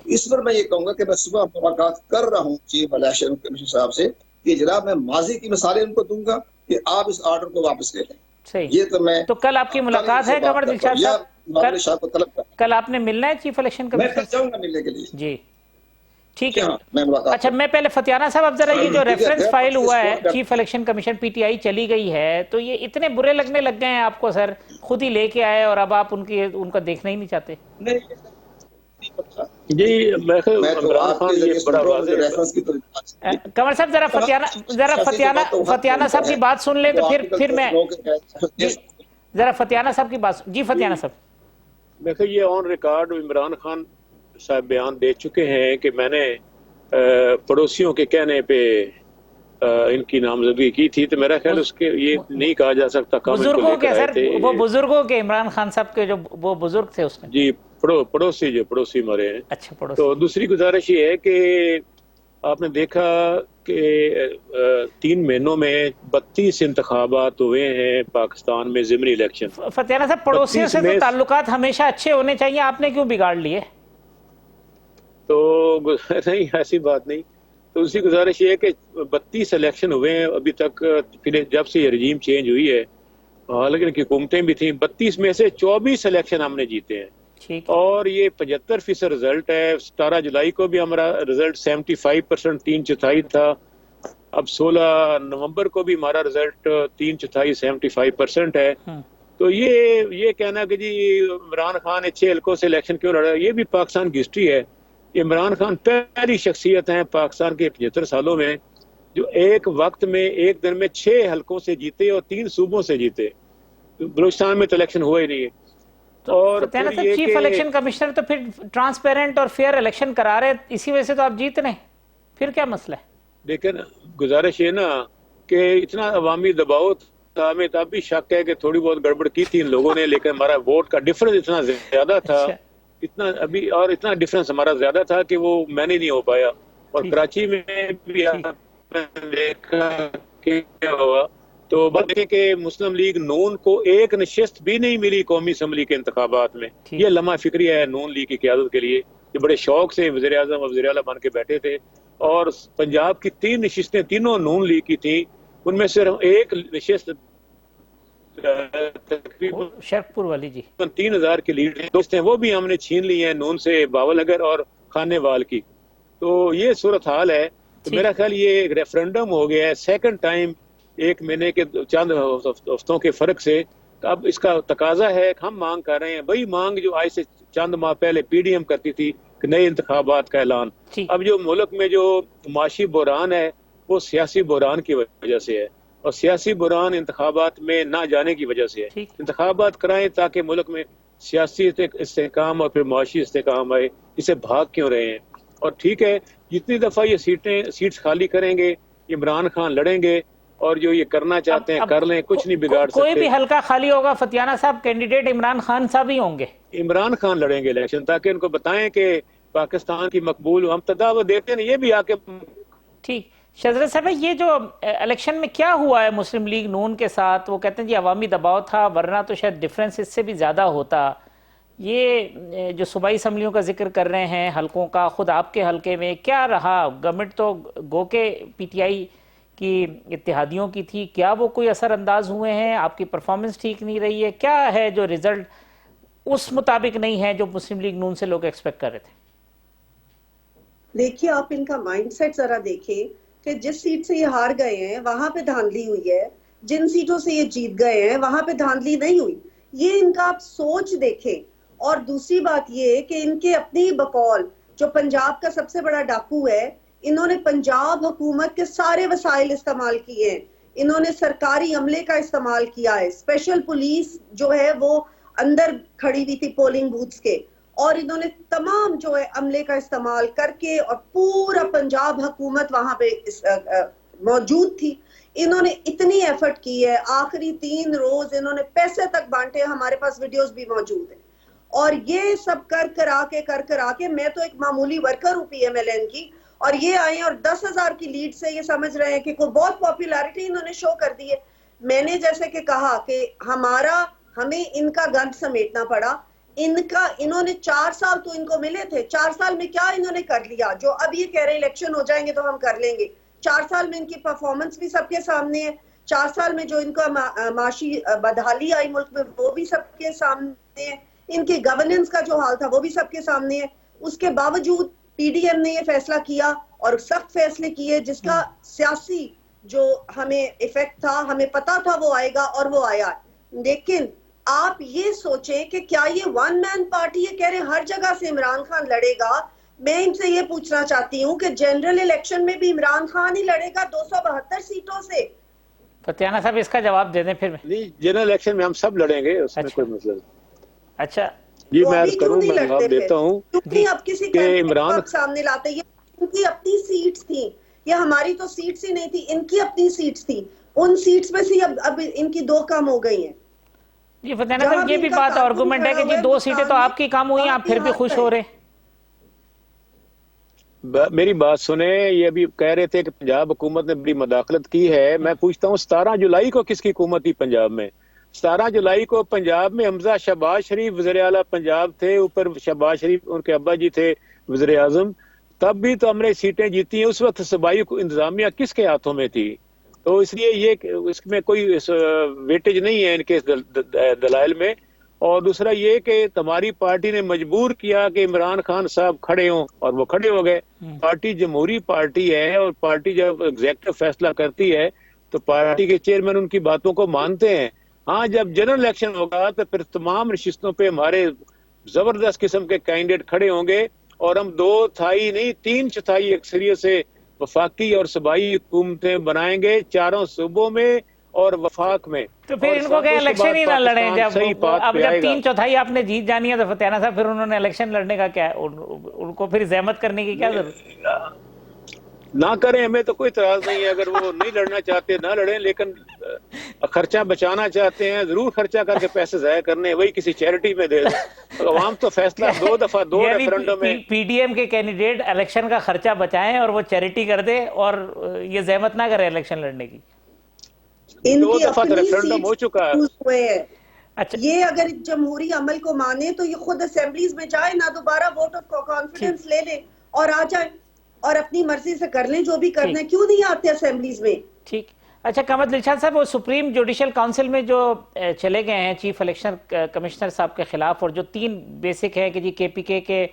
इस पर मैं ये कहूंगा कि मैं सुबह मुलाकात कर रहा हूँ चीफ इलेक्शन कमीशन साहब से कि जनाब मैं माजी की मिसालें उनको दूंगा कि आप इस ऑर्डर को वापस ले लें। ये तो मैं तो कल आपकी मुलाकात है कमर दिलशाद साहब? कल आपने मिलना है चीफ इलेक्शन कमीशन? मैं जाऊंगा मिलने के लिए जी। ठीक है, अच्छा मैं पहले फतियाना साहब, अब जरा ये जो रेफरेंस फाइल हुआ है चीफ इलेक्शन कमीशन, पीटीआई चली गई है, तो ये इतने बुरे लगने लग गए हैं आपको सर, खुद ही लेके आए और अब आप उनका देखना ही नहीं चाहते? जी मैं इमरान खान ये बड़ा कमर साहब जरा फतियाना साहब की बात सुन ले तो फिर मैं जरा फतियाना साहब की बात। जी फतियाना साहब, देखो ये ऑन रिकॉर्ड इमरान खान साहब बयान दे चुके हैं कि मैंने पड़ोसियों के कहने पे इनकी नामजदगी की थी, तो मेरा ख्याल उसके ये नहीं कहा जा सकता। बुजुर्गों के सर, वो बुजुर्गों के, इमरान खान साहब के जो वो बुजुर्ग थे उसमें जी, पड़ोसी मरे हैं। अच्छा पड़ोसी। तो दूसरी गुजारिश ये है कि आपने देखा कि 3 महीनों में 32 इंतखाबात हुए हैं पाकिस्तान में, ज़िमनी इलेक्शन। फतियाना साहब पड़ोसियों से तो ताल्लुकात हमेशा अच्छे होने चाहिए, आपने क्यों बिगाड़ लिए? तो नहीं, ऐसी बात नहीं। तो उसकी गुजारिश ये है कि 32 इलेक्शन हुए हैं अभी तक, फिर जब से ये रजीम चेंज हुई है, हालांकि इनकी हुकूमतें भी थी। 32 में से 24 इलेक्शन हमने जीते हैं और ये 75% रिजल्ट है। 17 जुलाई को भी हमारा रिजल्ट 75%, 3/4 था। अब 16 नवंबर को भी हमारा रिजल्ट 3/4 75% है। तो ये कहना कि जी इमरान खान ने 6 हल्कों से इलेक्शन क्यों लड़ा, ये भी पाकिस्तान की हिस्ट्री है। इमरान खान पहली शख्सियत हैं पाकिस्तान के 75 सालों में जो एक वक्त में एक दिन में 6 हल्कों से जीते और 3 सूबों से जीते। बलूचिस्तान में तो इलेक्शन हुआ ही नहीं है। और चीफ इलेक्शन कमिश्नर तो फिर ट्रांसपेरेंट और फेयर इलेक्शन करा रहे, इसी वजह से तो आप जीत रहे, फिर क्या मसला है? देखिए ना, गुजारिश है ना कि इतना अवामी दबाव था, हमें तब भी शक है कि थोड़ी बहुत गड़बड़ की थी इन लोगों ने, लेकिन हमारा वोट का डिफरेंस इतना ज्यादा था, इतना अभी और इतना डिफरेंस हमारा ज्यादा था कि वो मैंने नहीं हो पाया। और कराची में भी देखा क्या हुआ, तो बात देखें कि मुस्लिम लीग नून को एक नशिस्त भी नहीं मिली कौमी असम्बली के इंतखाबात में। ये लम्हा फिक्री है नून लीग की क़यादत के लिए, ये बड़े शौक से वज़ीर आज़म और वज़ीर आला बन के बैठे थे। और पंजाब की 3 नशिस्तें तीनों नून लीग की थी, उनमें सिर्फ एक नशिस्त शेखपुर वाली जी 3000 की लीड दोस्त हैं, वो भी हमने छीन ली है नून से, बावलनगर और खानेवाल की। तो ये सूरत हाल है। तो मेरा ख्याल ये एक रेफरेंडम हो गया है, सेकंड टाइम 1 महीने के चंद हफ्तों के फर्क से। अब इसका तकाजा है, हम मांग कर रहे हैं वही मांग जो आज से चंद माह पहले पीडीएम करती थी कि नए इंतखाबात का ऐलान। अब जो मुल्क में जो माशी बुहरान है वो सियासी बुहरान की वजह से है, और सियासी बुहरान इंतखाबात में ना जाने की वजह से है। इंतखाबात कराएं ताकि मुल्क में सियासी इस्तेहकाम और फिर माशी इस्तेहकाम आए, इसे भाग क्यों रहे हैं? और ठीक है, जितनी दफा ये सीट्स खाली करेंगे, इमरान खान लड़ेंगे और जो ये करना चाहते हैं कर लें, कुछ नहीं बिगाड़ सकते। कोई भी हल्का खाली होगा फतियाना साहब, कैंडिडेट इमरान खान साहब ही होंगे। इमरान खान लड़ेंगे इलेक्शन, ताकि उनको बताएं कि पाकिस्तान की मकबूल हम तदावत देते हैं, ये भी आके। ठीक, शहजाद साहब ये जो इलेक्शन में क्या हुआ है मुस्लिम लीग नून के साथ, वो कहते हैं जी अवामी दबाव था, वरना तो शायद डिफरेंस इससे भी ज़्यादा होता। ये जो सूबाई असम्बलियों का जिक्र कर रहे हैं हल्कों का, खुद आपके हल्के में क्या रहा? गवर्नमेंट तो गो के पीटीआई की इत्तेहादियों की थी, क्या वो कोई असरअंदाज हुए हैं? आपकी परफॉर्मेंस ठीक नहीं रही है, क्या है जो रिजल्ट उस मुताबिक नहीं है जो मुस्लिम लीग नून से लोग एक्सपेक्ट कर रहे थे? देखिए, आप इनका माइंडसेट जरा देखें कि जिस सीट से ये हार गए हैं वहां पे धांधली हुई है, जिन सीटों से ये जीत गए हैं वहां पे धांधली नहीं हुई। ये इनका आप सोच देखें। और दूसरी बात ये कि इनके अपनी बकौल जो पंजाब का सबसे बड़ा डाकू है, इन्होंने पंजाब हुकूमत के सारे वसाइल इस्तेमाल किए हैं। इन्होंने सरकारी अमले का इस्तेमाल किया है, स्पेशल पुलिस जो है वो अंदर खड़ी हुई थी पोलिंग बूथ्स के, और इन्होंने तमाम जो है अमले का इस्तेमाल करके और पूरा पंजाब हुकूमत वहां पे मौजूद थी। इन्होंने इतनी एफर्ट की है, आखिरी 3 रोज इन्होंने पैसे तक बांटे, हमारे पास वीडियोस भी मौजूद है। और ये सब कर करा के मैं तो एक मामूली वर्कर हूँ PMLN की, और ये आए और 10,000 की लीड से ये समझ रहे हैं कि कोई बहुत पॉपुलैरिटी इन्होंने शो कर दी है। मैंने जैसे कि कहा कि हमें इनका गंद समेटना पड़ा। इन्होंने 4 साल तो इनको मिले थे, 4 साल में क्या इन्होंने कर लिया जो अब ये कह रहे इलेक्शन हो जाएंगे तो हम कर लेंगे। 4 साल में इनकी परफॉर्मेंस भी सबके सामने है, 4 साल में जो इनका माशी बदहाली आई मुल्क में वो भी सबके सामने है, इनकी गवर्नेंस का जो हाल था वो भी सबके सामने है। उसके बावजूद PDM ने ये फैसला किया और सख्त फैसले किए जिसका सियासी जो हमें इफेक्ट था, हमें पता था वो आएगा और वो आया। लेकिन आप ये सोचें कि क्या ये वन मैन पार्टी, ये कह रहे हैं हर जगह से इमरान खान लड़ेगा। मैं इनसे ये पूछना चाहती हूँ कि जनरल इलेक्शन में भी इमरान खान ही लड़ेगा 272 सीटों से। फतियाना साहब इसका जवाब दे दें फिर। नहीं, जनरल इलेक्शन में हम सब लड़ेंगे, उसमें अच्छा। कोई मतलब। अच्छा जी तो मैं अभी अर्ज क्यों करूं, नहीं मैं जवाब लड़ते देता हूं क्योंकि अब किसी कि इमरान सामने लाते, ये इनकी अपनी सीट्स थी, ये हमारी तो सीट्स ही नहीं थी, इनकी अपनी सीट्स थी। उन सीट्स में से अब इनकी 2 कम हो गई हैं। जी फतियाना साहब, ये भी बात आर्गुमेंट है कि जी 2 सीटें तो आपकी कम हुई, आप फिर भी खुश हो रहे। मेरी बात सुने, ये अभी कह रहे थे कि पंजाब हुकूमत ने बड़ी मदाखलत की है। मैं पूछता हूँ 17 जुलाई को किसकी हुकूमत थी पंजाब में? 17 जुलाई को पंजाब में हमजा शहबाज शरीफ वज़ीर आला पंजाब थे, ऊपर शहबाज शरीफ उनके अब्बा जी थे वज़ीर आज़म। तब भी तो हमने सीटें जीती हैं। उस वक्त सूबाई इंतजामिया किसके हाथों में थी? तो इसलिए ये इसमें कोई वेटेज नहीं है इनके दलाइल में। और दूसरा ये कि हमारी पार्टी ने मजबूर किया कि इमरान खान साहब खड़े हों और वो खड़े हो गए। पार्टी जमहूरी पार्टी है और पार्टी जब एग्जेक्टिव फैसला करती है तो पार्टी के चेयरमैन उनकी बातों को मानते हैं। हाँ, जब जनरल इलेक्शन होगा तो फिर तमाम नशिस्तों पे हमारे जबरदस्त किस्म के कैंडिडेट खड़े होंगे और हम 2/3 नहीं 3/4 अक्सरियत से वफाकी और सूबाई हुकूमतें बनाएंगे, 4 सूबों में और वफाक में। तो फिर इनको क्या इलेक्शन ही ना लड़ें? जब अब जब 3/4 आपने जीत जानी है तो फतियाना साहब फिर उन्होंने इलेक्शन लड़ने का क्या, उनको फिर जहमत करने की क्या जरूरत? ना करें, हमें तो कोई इतराज नहीं है। अगर वो नहीं लड़ना चाहते ना लड़ें, लेकिन खर्चा बचाना चाहते हैं जरूर खर्चा करके पैसे जाया करने, वही किसी चैरिटी में दे दें। तो अवाम तो फैसला 2 दफा 2 रेफरेंडम में PDM के कैंडिडेट इलेक्शन का खर्चा बचाएं और वो चैरिटी कर दे और ये जहमत ना करे इलेक्शन लड़ने की। 2 दफा रेफरेंडम हो चुका है। अच्छा, ये अगर जमहूरी अमल को माने तो ये खुद असेंबलीज में जाए ना, दोबारा वोट ऑफ कॉन्फिडेंस ले ले और आ जाए और अपनी मर्जी से कर लें जो भी करना है। क्यों नहीं आते असेंबलीज में? ठीक। अच्छा कमर दिलशाद साहब, वो सुप्रीम जुडिशल काउंसिल में जो चले गए हैं चीफ इलेक्शन कमिश्नर साहब के खिलाफ, और जो 3 बेसिक है कि जी KPK के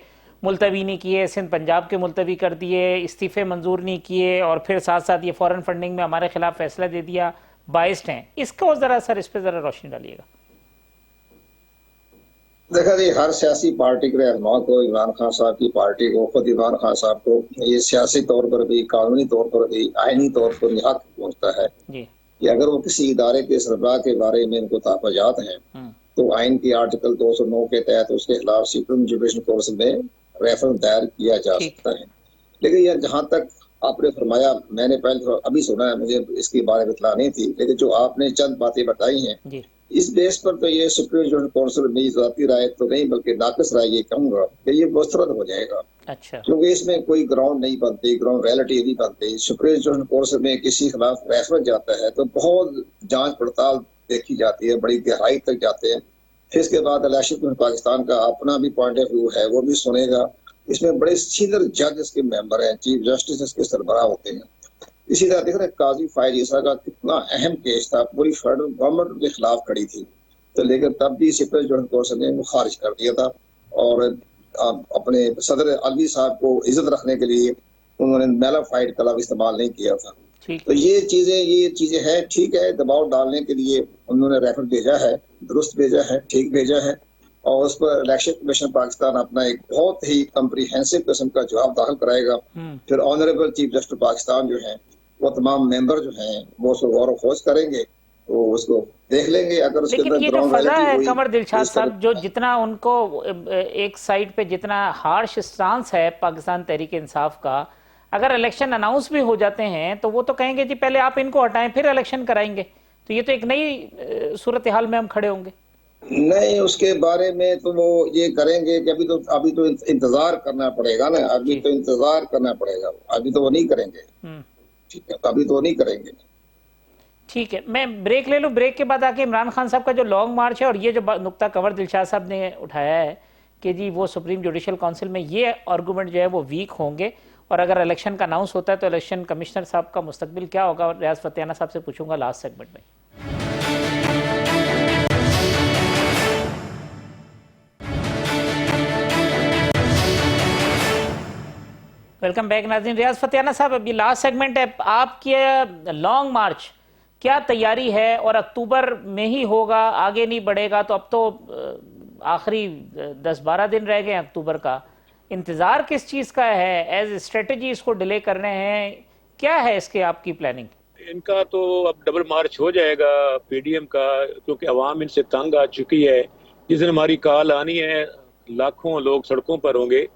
मुलतवी नहीं किए, सिंध पंजाब के मुलतवी कर दिए, इस्तीफे मंजूर नहीं किए, और फिर साथ साथ ये फॉरेन फंडिंग में हमारे खिलाफ फैसला दे दिया, बाइस्ड हैं, इसको जरा सर इस पर जरा रोशनी डालिएगा। देखा जी, हर सियासी पार्टी के रहनुमा को, इमरान खान साहब की पार्टी को, खुद इमरान खान साहब को ये सियासी तौर पर भी, कानूनी तौर पर भी, आईनी तौर पर हक पहुंचता है कि अगर वो किसी इदारे के सरबराह के बारे में इनको ताफ़ाजात हैं तो आइन की आर्टिकल 209 के तहत उसके खिलाफ सुप्रीम जुडिशल काउंसिल में रेफरेंस दायर किया जा सकता है। लेकिन यार, जहाँ तक आपने फरमाया, मैंने पहले अभी सुना है, मुझे इसके बारे में इत्तला नहीं थी, लेकिन जो आपने चंद बातें बताई हैं इस बेस पर तो ये सुप्रीम जुडिशल काउंसिल मेरी ज़ाती राय तो नहीं बल्कि नाक़िस राय ये कहूंगा कि ये मुस्तरद हो जाएगा। अच्छा, क्योंकि इसमें कोई ग्राउंड नहीं बनती, ग्राउंड रियलिटी नहीं बनती। सुप्रीम जुडिशल काउंसिल में किसी खिलाफ रेफरेंस जाता है तो बहुत जांच पड़ताल देखी जाती है, बड़ी गहराई तक जाते हैं। फिर इसके बाद इलेक्शन पाकिस्तान का अपना भी पॉइंट ऑफ व्यू है, वो भी सुनेगा। इसमें बड़े सीनियर जज इसके मेंबर हैं, चीफ जस्टिस इसके सरबराह होते हैं। इसी तरह देख रहे काजी फायज ईसा का कितना अहम केस था, पूरी फेडरल गवर्नमेंट के खिलाफ खड़ी थी, तो लेकिन तब भी सुप्रीम जुडिशल काउंसिल ने वो खारिज कर दिया था। और अपने सदर अलवी साहब को इज्जत रखने के लिए उन्होंने मेलाफाइड कलम इस्तेमाल नहीं किया था। तो ये चीजें हैं, ठीक है, दबाव डालने के लिए उन्होंने रेफर भेजा है, दुरुस्त भेजा है, ठीक भेजा है, और उस पर इलेक्शन कमीशन पाकिस्तान अपना एक बहुत ही कम्प्रीहेंसिव किस्म का जवाब दाखिल कराएगा। फिर ऑनरेबल चीफ जस्टिस पाकिस्तान जो है वो तमाम मेंबर जो हैं वो उसको गौर व खोज करेंगे, तो उसको देख लेंगे। अगर उसके लेकिन ये जो फजा है कमर दिलशाद साहब, जो जितना उनको एक साइड पे जितना हार्श स्टांस है पाकिस्तान तहरीक इंसाफ का, अगर इलेक्शन अनाउंस भी हो जाते हैं तो वो तो कहेंगे जी पहले आप इनको हटाएं फिर इलेक्शन कराएंगे, तो ये तो एक नई सूरत हाल में हम खड़े होंगे। नहीं, उसके बारे में तो वो ये करेंगे कि अभी तो इंतजार करना पड़ेगा ना, अभी तो इंतजार करना पड़ेगा, अभी तो वो नहीं करेंगे। ठीक है, अभी तो वो नहीं करेंगे। ठीक है, मैं ब्रेक ले लूँ, ब्रेक के बाद आके इमरान खान साहब का जो लॉन्ग मार्च है और ये जो नुक्ता कंवर दिलशाद साहब ने उठाया है कि जी वो सुप्रीम जुडिशल काउंसिल में ये आर्गूमेंट जो है वो वीक होंगे और अगर इलेक्शन का अनाउंस होता है तो इलेक्शन कमिश्नर साहब का मुस्तकबिल क्या होगा, और रियाज फतेहाना साहब से पूछूंगा लास्ट सेगमेंट में। वेलकम बैक नाज़रीन। रियाज फतेहाना साहब, अभी लास्ट सेगमेंट है, आपकी लॉन्ग मार्च क्या तैयारी है और अक्टूबर में ही होगा, आगे नहीं बढ़ेगा? तो अब तो आखिरी 10-12 दिन रह गए अक्टूबर का, इंतजार किस चीज का है? एज स्ट्रेटेजी इसको डिले करने हैं, क्या है इसके आपकी प्लानिंग? इनका तो अब डबल मार्च हो जाएगा पीडीएम का, क्योंकि अवाम इनसे तंग आ चुकी है। जिस दिन हमारी कॉल आनी है लाखों लोग सड़कों पर होंगे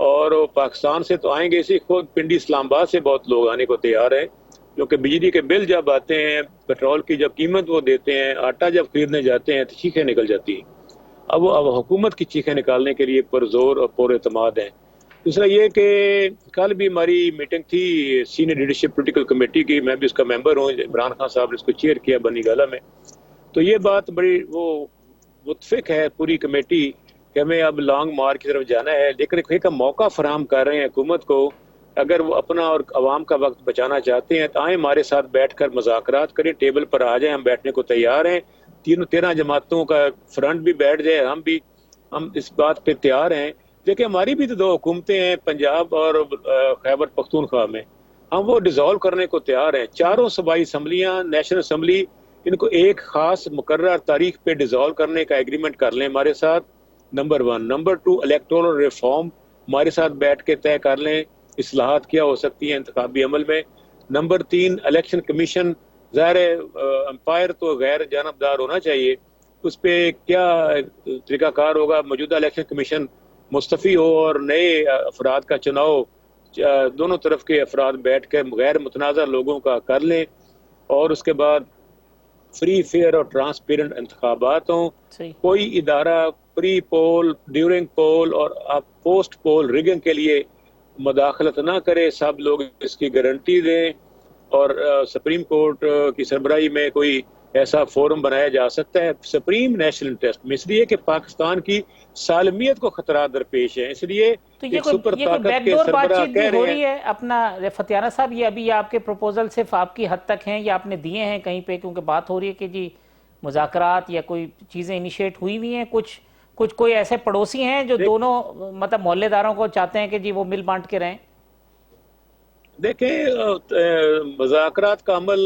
और पाकिस्तान से तो आएंगे, इसी खुद पिंडी इस्लामाबाद से बहुत लोग आने को तैयार हैं, क्योंकि बिजली के बिल जब आते हैं, पेट्रोल की जब कीमत वो देते हैं, आटा जब खरीदने जाते हैं तो चीखें निकल जाती हैं। अब हुकूमत की चीखें निकालने के लिए पुरजोर और पुरएतमाद हैं। दूसरा ये कि कल भी हमारी मीटिंग थी सीनियर लीडरशिप पॉलिटिकल कमेटी की, मैं भी उसका मेंबर हूँ, इमरान खान साहब ने इसको चेयर किया बनी गाला में। तो ये बात बड़ी वो मुतफिक है पूरी कमेटी कि हमें अब लॉन्ग मार्च की तरफ जाना है, लेकिन एक मौका फराहम कर रहे हैं हुकूमत को। अगर वो अपना और अवाम का वक्त बचाना चाहते हैं तो आए हमारे साथ बैठकर मुज़ाकरात करें, टेबल पर आ जाए, हम बैठने को तैयार हैं। 13 जमातों का फ्रंट भी बैठ जाए, हम इस बात पे तैयार हैं। देखिए हमारी भी तो 2 हुकूमतें हैं, पंजाब और खैबर पख्तूनख्वा में, हम वो डिसॉल्व करने को तैयार हैं। 4 सूबाई असम्बलियाँ, नेशनल असम्बली, इनको एक खास मुकर्रर तारीख पे डिसॉल्व करने का एग्रीमेंट कर लें हमारे साथ, नंबर 1। नंबर 2, इलेक्टोरल रिफॉर्म हमारे साथ बैठ के तय कर लें, इस्लाहात क्या हो सकती है इंतखाबी अमल में। नंबर 3, इलेक्शन कमीशन, ज़ाहिर अंपायर तो गैर जानबदार होना चाहिए, उस पर क्या तरीकाकार होगा? मौजूदा इलेक्शन कमीशन मुस्तफ़ी हो और नए अफराद का चुनाव दोनों तरफ के अफराद बैठ कर गैर मुतनाज़ा लोगों का कर लें, और उसके बाद फ्री फेयर और ट्रांसपेरेंट इंतखाबात हों। कोई इदारा प्री पोल, ड्यूरिंग पोल और पोस्ट पोल रिगिंग के लिए मुदाखलत ना करे, सब लोग इसकी गारंटी दें। और सुप्रीम कोर्ट की सरबराही में कोई ऐसा फोरम बनाया जा सकता है सुप्रीम नेशनल इंटरेस्ट में, इसलिए कि पाकिस्तान की सालमियत को खतरा दरपेश है, इसलिए तो ये कोई बैकडोर बातचीत भी हो रही है अपना फतियाना साहब? ये अभी आपके प्रपोजल सिर्फ आपकी हद तक हैं या आपने दिए हैं कहीं पे? क्योंकि बात हो रही है कि जी मुज़ाकरात या कोई चीजें इनिशिएट हुई हुई हैं, कुछ कोई ऐसे पड़ोसी हैं जो दोनों मतलब मोहल्लेदारों को चाहते हैं कि जी वो मिल बांट के रहें। देखें मुज़ाकरात का अमल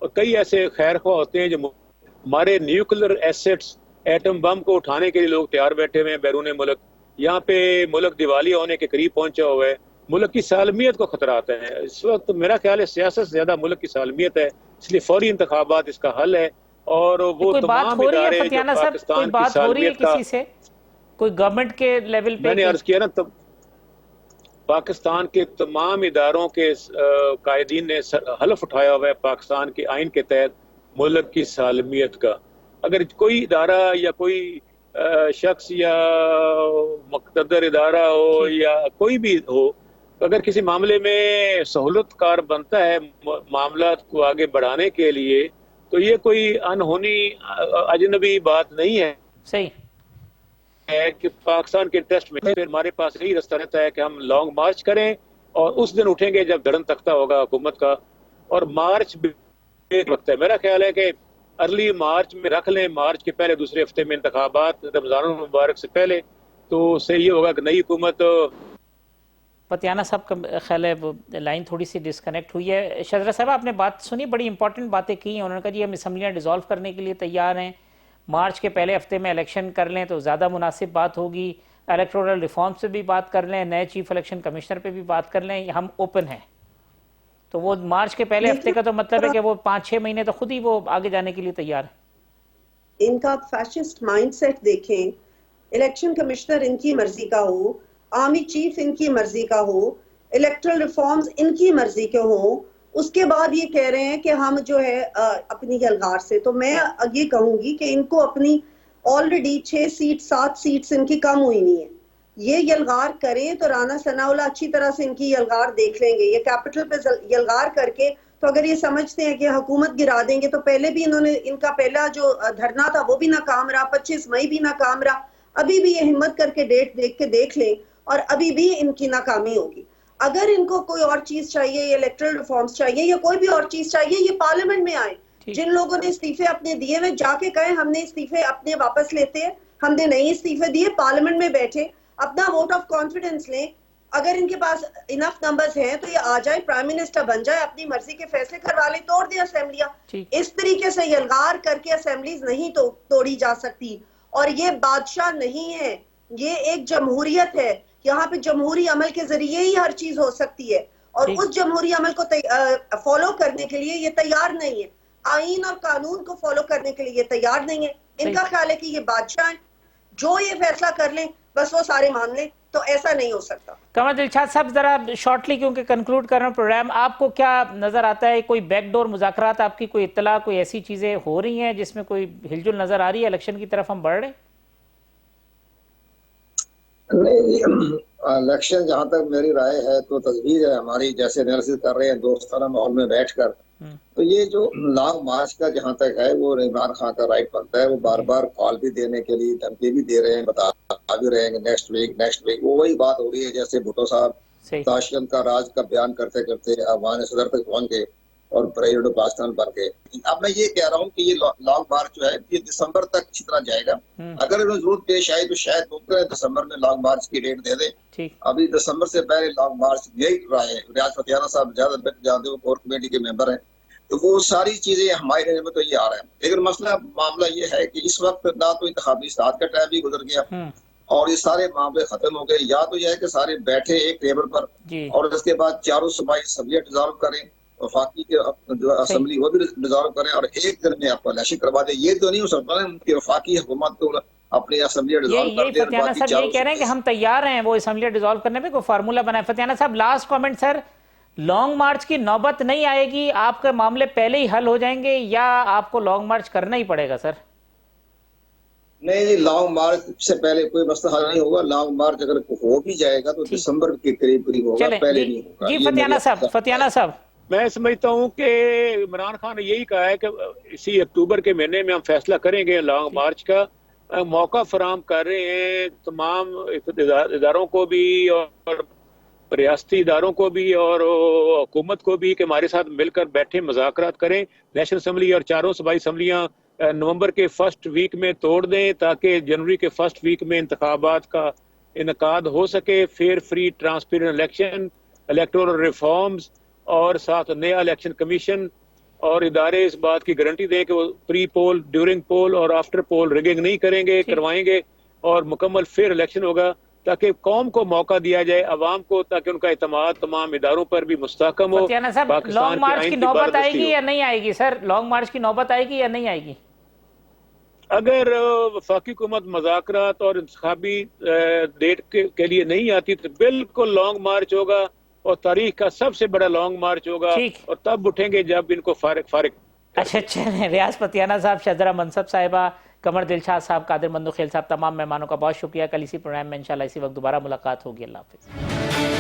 और कई ऐसे खैर ख्वाह होते हैं जो हमारे न्यूक्लियर एसेट्स, एटम बम को उठाने के लिए लोग तैयार बैठे हुए हैं बैरून मुल्क। यहाँ पे मुल्क दिवालिया होने के करीब पहुंचा हुआ है, मुल्क की सालमियत को खतरा आता है। इस वक्त मेरा ख्याल है सियासत से ज्यादा मुल्क की सालमियत है, इसलिए फौरी इंतखाबात इसका हल है। और वो तमाम इदारे जो पाकिस्तान की सालमियत का, कोई गवर्नमेंट के लेवल पे, मैंने अर्ज किया ना, तब पाकिस्तान के तमाम इदारों के कायदीन ने हलफ उठाया हुआ है पाकिस्तान के आइन के तहत मुल्क की सालमियत का। अगर कोई इदारा या कोई शख्स या मुक़्तदर इदारा हो या कोई भी हो, अगर किसी मामले में सहूलतकार बनता है मामला को आगे बढ़ाने के लिए, तो ये कोई अनहोनी अजनबी बात नहीं है। सही है कि पाकिस्तान के इंटरेस्ट में फिर हमारे पास यही रास्ता रहता है कि हम लॉन्ग मार्च करें और उस दिन उठेंगे जब धड़न तख्ता होगा हुकूमत का। और मार्च एक वक्त है, मेरा ख्याल है कि अर्ली मार्च में रख लें, मार्च के पहले दूसरे हफ्ते में इंतखाबात, रमजान मुबारक से पहले, तो उससे ये होगा कि नई हुकूमत। फतियाना साहब का ख्याल है वो लाइन थोड़ी सी डिस्कनेक्ट हुई है। शजरा साहब आपने बात सुनी, बड़ी इंपॉर्टेंट बातें की हैं। उन्होंने कहा जी हम असम्बलियाँ डिसॉल्व करने के लिए तैयार हैं, मार्च के पहले हफ्ते में इलेक्शन कर लें तो ज़्यादा मुनासिब बात होगी, इलेक्टोरल रिफॉर्म से भी बात कर लें, नए चीफ इलेक्शन कमिश्नर पे भी बात कर लें, हम ओपन हैं। तो वो मार्च के पहले हफ्ते का तो मतलब है कि वो 5-6 महीने तो खुद ही वो आगे जाने के लिए तैयार है। इनका फैशिस्ट माइंडसेट देखें, इलेक्शन कमिश्नर इनकी मर्जी का हो, आर्मी चीफ इनकी मर्जी का हो, इलेक्ट्रल रिफॉर्म्स इनकी मर्जी के हों, उसके बाद ये कह रहे हैं कि हम जो है अपनी यलगार से, तो मैं ये कहूंगी कि इनको अपनी ऑलरेडी 6 सीट 7 सीट्स इनकी कम हुई नहीं है, ये यलगार करें तो राना सनाउल्लाह अच्छी तरह से इनकी यलगार देख लेंगे। ये कैपिटल पे यलगार करके, तो अगर ये समझते हैं कि हुकूमत गिरा देंगे, तो पहले भी इन्होंने, इनका पहला जो धरना था वो भी नाकाम रहा, 25 मई भी नाकाम रहा। अभी भी ये हिम्मत करके डेट देख के देख लें और अभी भी इनकी नाकामी होगी। अगर इनको कोई और चीज चाहिए, ये इलेक्टोरल रिफॉर्म्स चाहिए या कोई भी और चीज चाहिए, ये पार्लियामेंट में आए। जिन लोगों ने इस्तीफे अपने दिए हुए जाके कहे हमने इस्तीफे अपने वापस लेते हैं, हमने नहीं इस्तीफे दिए, पार्लियामेंट में बैठे अपना वोट ऑफ कॉन्फिडेंस लें। अगर इनके पास इनफ नंबर्स हैं तो ये आ जाए, प्राइम मिनिस्टर बन जाए, अपनी मर्जी के फैसले करवा ले, तोड़ दे असेंबलियां। इस तरीके से यलगार करके असेंबलीज नहीं तोड़ी जा सकती। और ये बादशाह नहीं है, ये एक जमहूरियत है। यहाँ पे जमहूरी अमल के जरिए ही हर चीज हो सकती है, और उस जमहूरी अमल को फॉलो करने के लिए ये तैयार नहीं है। आईन और कानून को फॉलो करने के लिए ये तैयार नहीं है। इनका ख्याल है कि ये बादशाह है, जो ये फैसला कर लें बस वो सारे मान लें, तो ऐसा नहीं हो सकता। कमर दिलशाद साहब, जरा शॉर्टली क्योंकि कंक्लूड कर रहे हैं प्रोग्राम, आपको क्या नजर आता है? कोई बैकडोर मुज़ाकरात, आपकी कोई इत्तला, कोई ऐसी चीजें हो रही हैं जिसमें कोई हिलजुल नजर आ रही है? इलेक्शन की तरफ हम बढ़ रहे हैं? नहीं, इलेक्शन जहां तक मेरी राय है तो तस्वीर है हमारी, जैसे एनालिसिस कर रहे हैं दोस्ताना माहौल में बैठकर, तो ये जो लॉन्ग मार्च का जहां तक है वो इमरान खान का राइट बनता है। वो बार बार कॉल भी देने के लिए धमकी भी दे रहे हैं, बता भी रहे हैं नेक्स्ट वीक। वो वही बात हो रही है जैसे भुट्टो साहब ताशकंद का राज का बयान करते करते अफगान सदर तक पहुंच गए और प्रेसिडेंट पाकिस्तान बन गए। अब मैं ये कह रहा हूँ कि ये लॉन्ग मार्च जो है ये दिसंबर तक अच्छी तरह जाएगा। अगर इन्हें जरूरत पेश आई तो शायद मुमकिन है दिसंबर में लॉन्ग मार्च की डेट दे दे। अभी दिसंबर से पहले लॉन्ग मार्च यही रहा है। रियाज फतियाना साहब ज्यादा जानते हो, कोर कमेटी के मेंबर हैं, तो वो सारी चीजें हमारे नजर में तो ये आ रहा है। लेकिन मसला मामला ये है कि इस वक्त ना तो इंतखाबी इस्ताद का टाइम भी गुजर गया और ये सारे मामले खत्म हो गए। या तो यह है कि सारे बैठे एक टेबल पर और उसके बाद चारों सूबाई असम्बलियां डिसॉल्व करें, वफाकी के जो असम्बली वो भी डिसॉल्व करें और एक दिन में आपको इलेक्शन करवा दे। ये तो नहीं हो सकता ना कि वफाकी हुकूमत तो अपनी असम्बलियां डिसॉल्व कर दे। फतियाना साहब ये कह रहे हैं कि हम तैयार हैं वो असम्बलियां डिसॉल्व करने पे, कोई फार्मूला बनाए। फतियाना साहब, लास्ट कमेंट सर, लॉन्ग मार्च की नौबत नहीं आएगी? आपके मामले पहले ही हल हो जाएंगे या आपको लॉन्ग मार्च करना ही पड़ेगा सर? नहीं, लॉन्ग मार्च से पहले कोई मसला हल नहीं होगा। लॉन्ग मार्च अगर हो भी जाएगा तो दिसंबर के करीब होगा, पहले नहीं होगा। जी फतियाना साहब, मैं समझता हूँ कि इमरान खान ने यही कहा है कि इसी अक्टूबर के महीने में हम फैसला करेंगे लॉन्ग मार्च का। मौका फराम कर रहे हैं तमाम इदारों को भी और रियासती इदारों को भी और हुकूमत को भी कि हमारे साथ मिलकर बैठे मुज़ाकरात करें। नेशनल असम्बली और चारों सूबाई असम्बलियाँ नवंबर के फर्स्ट वीक में तोड़ दें ताकि जनवरी के फर्स्ट वीक में इंतखाबात का इनकाद हो सके। Fair, free, transparent election, electoral reforms और साथ नया इलेक्शन कमीशन और इदारे इस बात की गारंटी दें कि वो प्री पोल, ड्यूरिंग पोल और आफ्टर पोल रिगिंग नहीं करेंगे, करवाएंगे और मुकम्मल फेयर इलेक्शन होगा ताकि कौम को मौका दिया जाए, अवाम को, ताकि उनका इत्मीनाद तमाम इदारों पर भी मुस्तहकम हो। लॉन्ग मार्च की नौबत आएगी या नहीं आएगी सर? लॉन्ग मार्च की नौबत आएगी या नहीं आएगी? अगर वफाकी हुकूमत मुज़ाकरात और इंतखाबी डेट के लिए नहीं आती तो बिल्कुल लॉन्ग मार्च होगा और तारीख का सबसे बड़ा लॉन्ग मार्च होगा और तब उठेंगे जब इनको फारिग। अच्छा, रियाज फतियाना साहब, शहजरा मनसब साहिबा, कमर दिलशाद साहब, कादिर मंदू खेल साहब, तमाम मेहमानों का बहुत शुक्रिया। कल इसी प्रोग्राम में इंशाल्लाह इसी वक्त दोबारा मुलाकात होगी। अल्लाह हाफिज़।